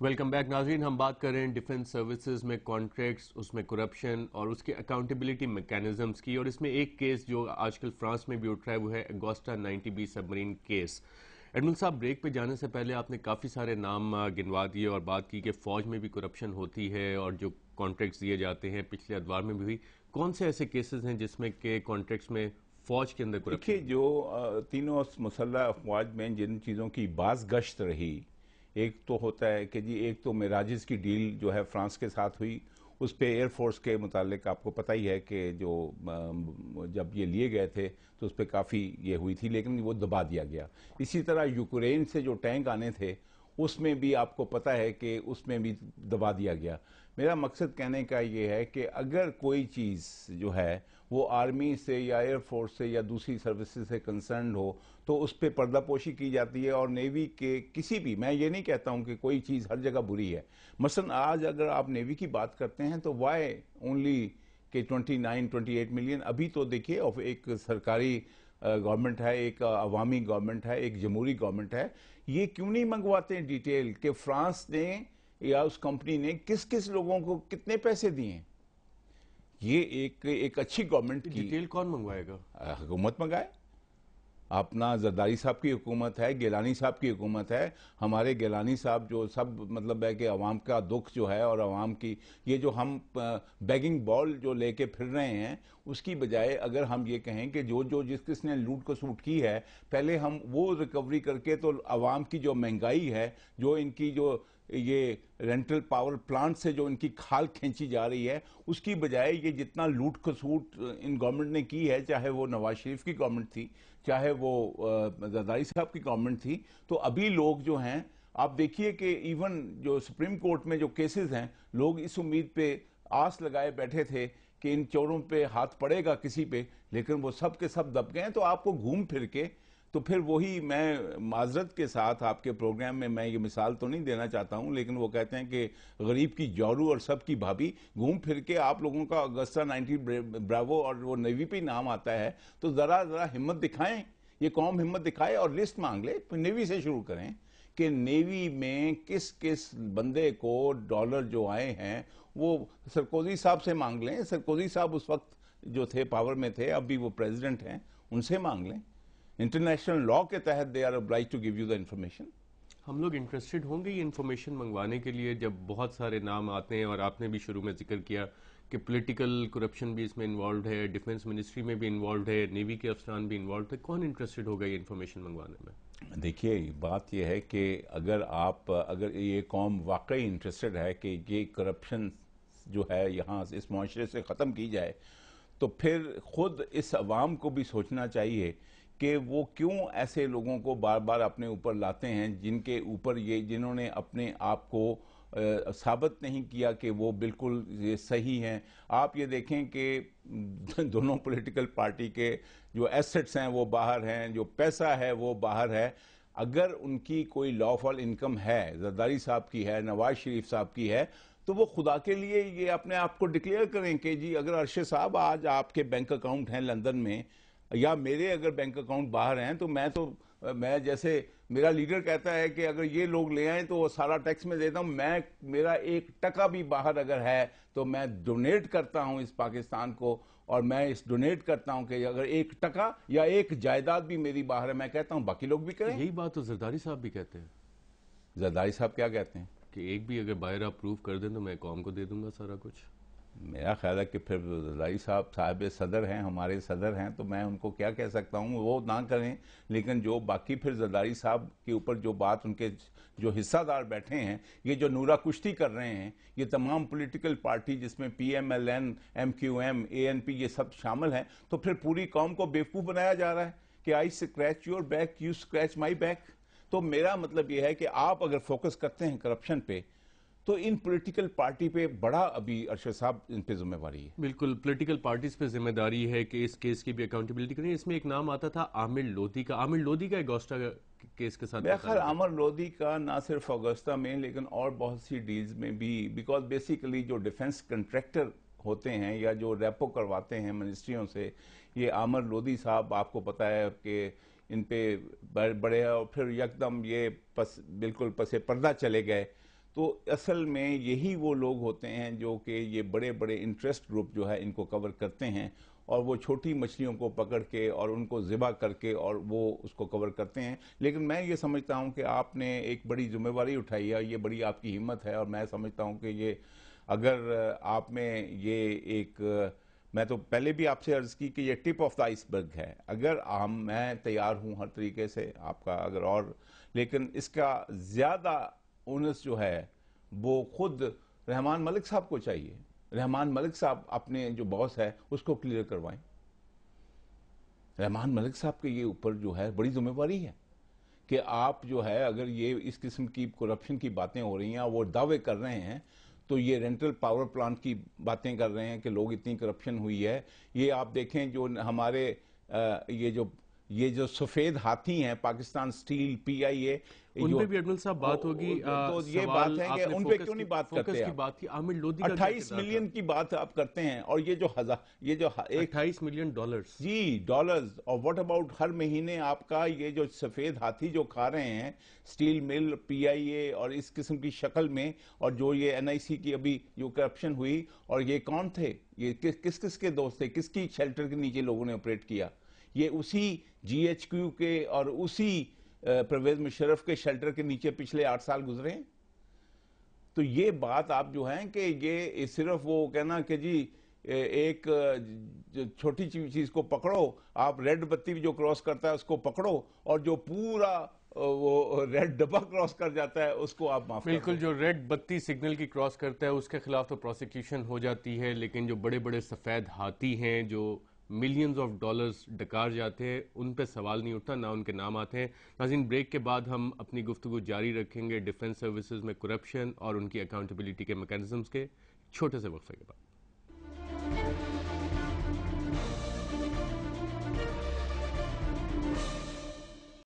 Welcome back ناظرین. ہم بات کر رہے ہیں ڈیفنس سروسز میں کانٹریکٹس، اس میں کرپشن اور اس کے اکاؤنٹیبلٹی میکانزمز کی، اور اس میں ایک کیس جو آج کل فرانس میں بھی اٹھ رہا ہے وہ ہے اگوسٹا 90B سب مرین کیس. ایڈمن صاحب، بریک پہ جانے سے پہلے آپ نے کافی سارے نام گنوا دیے اور بات کی کہ فوج میں بھی کرپشن ہوتی ہے اور جو کانٹریکٹس دیے جاتے ہیں پچھلے ادوار میں بھی ہوئی. کون سے ایسے کیسز ہیں جس میں کہ کانٹریکٹس میں فوج کے اندر دیکھیے، کرپشن؟ جو تینوں مسلح افواج میں جن چیزوں کی باز گشت رہی، ایک تو ہوتا ہے کہ جی ایک تو میراجز کی ڈیل جو ہے فرانس کے ساتھ ہوئی. اس پہ ایئر فورس کے متعلق آپ کو پتہ ہی ہے کہ جو جب یہ لیے گئے تھے تو اس پہ کافی یہ ہوئی تھی، لیکن وہ دبا دیا گیا. اسی طرح یوکرین سے جو ٹینک آنے تھے اس میں بھی آپ کو پتہ ہے کہ اس میں بھی دبا دیا گیا. میرا مقصد کہنے کا یہ ہے کہ اگر کوئی چیز جو ہے وہ آرمی سے یا ایئر فورس سے یا دوسری سروسز سے کنسرنڈ ہو تو اس پہ پردہ پوشی کی جاتی ہے. اور نیوی کے کسی بھی، میں یہ نہیں کہتا ہوں کہ کوئی چیز ہر جگہ بری ہے. مثلا آج اگر آپ نیوی کی بات کرتے ہیں تو وائی اونلی کہ 28 ملین. ابھی تو دیکھیے ایک سرکاری گورنمنٹ ہے، ایک عوامی گورنمنٹ ہے، ایک جمہوری گورنمنٹ ہے. یہ کیوں نہیں منگواتے ہیں ڈیٹیل کہ فرانس نے یا اس کمپنی نے کس کس لوگوں کو کتنے پیسے دیے ہیں؟ یہ ایک اچھی گورنمنٹ کی ڈیٹیل کون منگوائے گا؟ حکومت منگائے. اپنا زرداری صاحب کی حکومت ہے، گیلانی صاحب کی حکومت ہے. ہمارے گیلانی صاحب جو سب مطلب ہے کہ عوام کا دکھ جو ہے اور عوام کی یہ جو ہم بیگنگ بال جو لے کے پھر رہے ہیں، اس کی بجائے اگر ہم یہ کہیں کہ جو جس کس نے لوٹ کو سوٹ کی ہے پہلے ہم وہ ریکوری کر کے، تو عوام کی جو مہنگائی ہے، جو ان کی جو یہ رینٹل پاور پلانٹ سے جو ان کی کھال کھینچی جا رہی ہے، اس کی بجائے یہ جتنا لوٹ کھسوٹ ان گورنمنٹ نے کی ہے، چاہے وہ نواز شریف کی گورنمنٹ تھی، چاہے وہ زرداری صاحب کی گورنمنٹ تھی، تو ابھی لوگ جو ہیں آپ دیکھیے کہ ایون جو سپریم کورٹ میں جو کیسز ہیں، لوگ اس امید پہ آس لگائے بیٹھے تھے کہ ان چوروں پہ ہاتھ پڑے گا کسی پہ، لیکن وہ سب کے سب دب گئے. تو آپ کو گھوم پھر کے تو پھر وہی، میں معذرت کے ساتھ آپ کے پروگرام میں یہ مثال تو نہیں دینا چاہتا ہوں، لیکن وہ کہتے ہیں کہ غریب کی جورو اور سب کی بھابھی. گھوم پھر کے آپ لوگوں کا اگسٹا 90 براوو اور وہ نیوی پہ نام آتا ہے، تو ذرا ہمت دکھائیں، یہ قوم ہمت دکھائے اور لسٹ مانگ لے. نیوی سے شروع کریں کہ نیوی میں کس کس بندے کو ڈالر جو آئے ہیں وہ سرکوزی صاحب سے مانگ لیں. سرکوزی صاحب اس وقت جو تھے پاور میں تھے، اب بھی وہ پریزیڈنٹ ہیں، ان سے مانگ لیں. انٹرنیشنل لا کے تحت they are obliged to give you the information. ہم لوگ انٹرسٹڈ ہوں گے یہ انفارمیشن منگوانے کے لیے جب بہت سارے نام آتے ہیں، اور آپ نے بھی شروع میں ذکر کیا کہ پولیٹیکل کرپشن بھی اس میں انوالوڈ ہے، ڈیفنس منسٹری میں بھی انوالوڈ ہے، نیوی کے افسران بھی انوالوڈ ہے. کون انٹرسٹڈ ہوگا یہ انفارمیشن منگوانے میں؟ دیکھیے، بات یہ ہے کہ اگر یہ قوم واقعی انٹرسٹڈ ہے کہ یہ کرپشن جو ہے یہاں اس معاشرے سے ختم کی جائے، تو پھر خود اس عوام کو بھی سوچنا چاہیے کہ وہ کیوں ایسے لوگوں کو بار بار اپنے اوپر لاتے ہیں جن کے اوپر جنہوں نے اپنے آپ کو ثابت نہیں کیا کہ وہ بالکل یہ صحیح ہیں. آپ یہ دیکھیں کہ دونوں پولیٹیکل پارٹی کے جو ایسٹس ہیں وہ باہر ہیں، جو پیسہ ہے وہ باہر ہے. اگر ان کی کوئی لا فال انکم ہے، زرداری صاحب کی ہے، نواز شریف صاحب کی ہے، تو وہ خدا کے لیے یہ اپنے آپ کو ڈکلیئر کریں کہ جی اگر ارشد صاحب آج آپ کے بینک اکاؤنٹ ہیں لندن میں، یا میرے اگر بینک اکاؤنٹ باہر ہیں، تو میں جیسے میرا لیڈر کہتا ہے کہ اگر یہ لوگ لے آئیں تو وہ سارا ٹیکس میں دیتا ہوں. میرا 1 ٹکا بھی باہر اگر ہے تو میں ڈونیٹ کرتا ہوں اس پاکستان کو، اور میں اس ڈونیٹ کرتا ہوں کہ اگر 1 ٹکا یا ایک جائیداد بھی میری باہر ہے، میں کہتا ہوں باقی لوگ بھی کریں. یہی بات تو زرداری صاحب بھی کہتے ہیں زرداری صاحب کیا کہتے ہیں؟ کہ ایک بھی اگر باہر اپروو کر دیں تو میں قوم کو دے دوں گا سارا کچھ. میرا خیال ہے کہ پھر زرداری صاحب صدر ہیں، ہمارے صدر ہیں، تو میں ان کو کیا کہہ سکتا ہوں، وہ نہ کریں. لیکن جو باقی پھر زرداری صاحب کے اوپر جو بات ان کے جو حصہ دار بیٹھے ہیں، یہ جو نورا کشتی کر رہے ہیں، یہ تمام پولیٹیکل پارٹی جس میں P M L N, M Q M, A N P, یہ سب شامل ہیں، تو پھر پوری قوم کو بیوقوف بنایا جا رہا ہے کہ I scratch your back, you scratch my back. تو میرا مطلب یہ ہے کہ آپ اگر فوکس کرتے ہیں کرپشن پہ، تو ان پولیٹیکل پارٹی پہ بڑا ابھی ارشد صاحب ان پہ ذمہ داری ہے. بالکل پولیٹیکل پارٹیز پہ ذمہ داری ہے کہ اس کیس کی بھی اکاؤنٹیبلٹی کریں. اس میں ایک نام آتا تھا عامر لودھی کا. عامر لودھی کا اگوسٹا کیس کے ساتھ میرا کیا خیال تعلق ہے؟ عامر لودھی کا نہ صرف اگستا میں لیکن اور بہت سی ڈیلز میں بھی، بیکاز بیسیکلی جو ڈیفنس کنٹریکٹر ہوتے ہیں یا جو ریپو کرواتے ہیں منسٹریوں سے، یہ عامر لودھی صاحب آپ کو پتہ ہے کہ ان پہ بڑے، اور پھر یکدم یہ بالکل پس پردہ چلے گئے. تو اصل میں یہی وہ لوگ ہوتے ہیں جو کہ یہ بڑے بڑے انٹرسٹ گروپ جو ہے ان کو کور کرتے ہیں، اور وہ چھوٹی مچھلیوں کو پکڑ کے اور ان کو ذبح کر کے اور وہ اس کو کور کرتے ہیں۔ لیکن میں یہ سمجھتا ہوں کہ آپ نے ایک بڑی ذمہ داری اٹھائی ہے، یہ بڑی آپ کی ہمت ہے، اور میں سمجھتا ہوں کہ یہ اگر آپ میں یہ ایک، میں تو پہلے بھی آپ سے عرض کی کہ یہ ٹپ آف دا آئس برگ ہے، اگر میں تیار ہوں ہر طریقے سے آپ کا اگر، اور لیکن اس کا زیادہ اونس جو ہے وہ خود رحمان ملک صاحب کو چاہیے۔ رحمان ملک صاحب اپنے جو باس ہے اس کو کلیئر کروائیں۔ رحمان ملک صاحب کے یہ اوپر جو ہے بڑی ذمہ داری ہے کہ آپ جو ہے اگر یہ اس قسم کی کرپشن کی باتیں ہو رہی ہیں، وہ دعوے کر رہے ہیں، تو یہ رینٹل پاور پلانٹ کی باتیں کر رہے ہیں کہ لوگ اتنی کرپشن ہوئی ہے۔ یہ آپ دیکھیں جو ہمارے یہ جو سفید ہاتھی ہیں، پاکستان سٹیل، پی آئی اے، ان پہ بھی ایڈمل صاحب بات ہوگی۔ تو یہ بات ہے کہ ان پہ کیوں نہیں بات کرتے کی بات کی، عامر لودھی کا 28 ملین کی بات آپ کرتے ہیں، اور یہ جو 28 ملین ڈالرز، جی ڈالرز، اور واٹ اباؤٹ ہر مہینے آپ کا یہ جو سفید ہاتھی جو کھا رہے ہیں سٹیل مل، پی آئی اے اور اس قسم کی شکل میں، اور جو یہ این آئی سی کی ابھی جو کرپشن ہوئی، اور یہ کون تھے، یہ کس کے دوست تھے، کس کی شیلٹر کے نیچے لوگوں نے آپریٹ کیا؟ یہ اسی جی ایچ کیو کے اور اسی پرویز مشرف کے شیلٹر کے نیچے پچھلے 8 سال گزرے ہیں۔ تو یہ بات آپ جو ہیں کہ یہ صرف وہ کہنا کہ جی ایک چھوٹی چیز کو پکڑو، آپ ریڈ بتی جو کراس کرتا ہے اس کو پکڑو، اور جو پورا وہ ریڈ ڈبہ کراس کر جاتا ہے اس کو آپ معاف کر دو۔ بالکل، جو ریڈ بتی سگنل کی کراس کرتا ہے اس کے خلاف تو پروسیکیوشن ہو جاتی ہے، لیکن جو بڑے بڑے سفید ہاتھی ہیں جو ملینز آف ڈالرز ڈکار جاتے ہیں، ان پہ سوال نہیں اٹھتا، نہ ان کے نام آتے ہیں۔ ناظرین، بریک کے بعد ہم اپنی گفتگو جاری رکھیں گے ڈیفنس سروسز میں کرپشن اور ان کی اکاؤنٹیبلٹی کے میکانزمز کے، چھوٹے سے وقفے کے بعد۔